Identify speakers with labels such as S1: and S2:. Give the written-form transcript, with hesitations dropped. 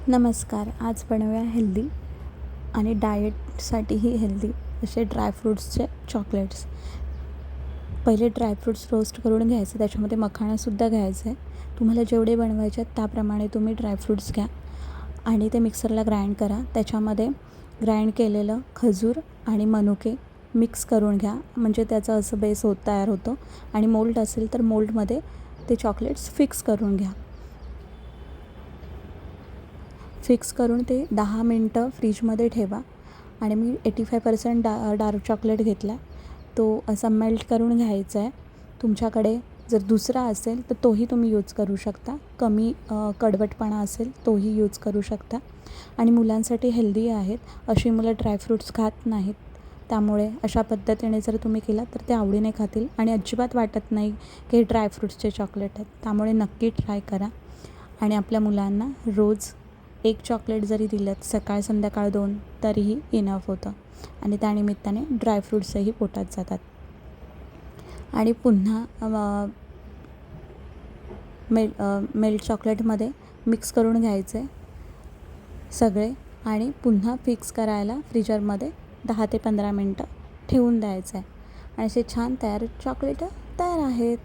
S1: नमस्कार. आज बनवूया हेल्दी आणि डाएटसाठीही हेल्दी असे ड्रायफ्रूट्सचे चॉकलेट्स. पहिले ड्रायफ्रूट्स रोस्ट करून घ्यायचे, त्याच्यामध्ये मखाणासुद्धा घ्यायचं आहे. तुम्हाला जेवढे बनवायचे आहेत त्याप्रमाणे तुम्ही ड्रायफ्रूट्स घ्या आणि ते मिक्सरला ग्राइंड करा. त्याच्यामध्ये ग्राइंड केलेलं खजूर आणि मनुके मिक्स करून घ्या, म्हणजे त्याचं असं बेस तयार होतं. आणि मोल्ड असेल तर मोल्डमध्ये ते चॉकलेट्स फिक्स करून घ्या. फिक्स करून ते 10 मिनटं फ्रीजमध्ये ठेवा. आणि मी 85% डार्क चॉकलेट घेतला, तो असा मेल्ट करून घ्यायचा आहे. तुमच्याकडे जर दुसरा असेल तर तोही तुम्ही यूज करू शकता. कमी कडवटपणा असेल तोही यूज करू शकता. आणि मुलांसाठी हेल्दी आहेत. अशी मुलं ड्रायफ्रूट्स खात नाहीत, त्यामुळे अशा पद्धतीने जर तुम्ही केला तर ते आवडीने खातील आणि अजिबात वाटत नाही की हे ड्रायफ्रूट्सचे चॉकलेट आहेत. त्यामुळे नक्की ट्राय करा. आणि आपल्या मुलांना रोज 1 चॉकलेट जरी दिलं सकाळ संध्याकाळ 2 तरीही इनफ होतं. आणि त्यानिमित्ताने ड्रायफ्रूट्सही पोटात जातात. आणि पुन्हा मेल्ट चॉकलेटमध्ये मिक्स करून घ्यायचे सगळे आणि पुन्हा फिक्स करायला फ्रीजरमध्ये 10 ते 15 मिनटं ठेवून द्यायचं आहे. आणि असे छान चॉकलेट तयार आहेत.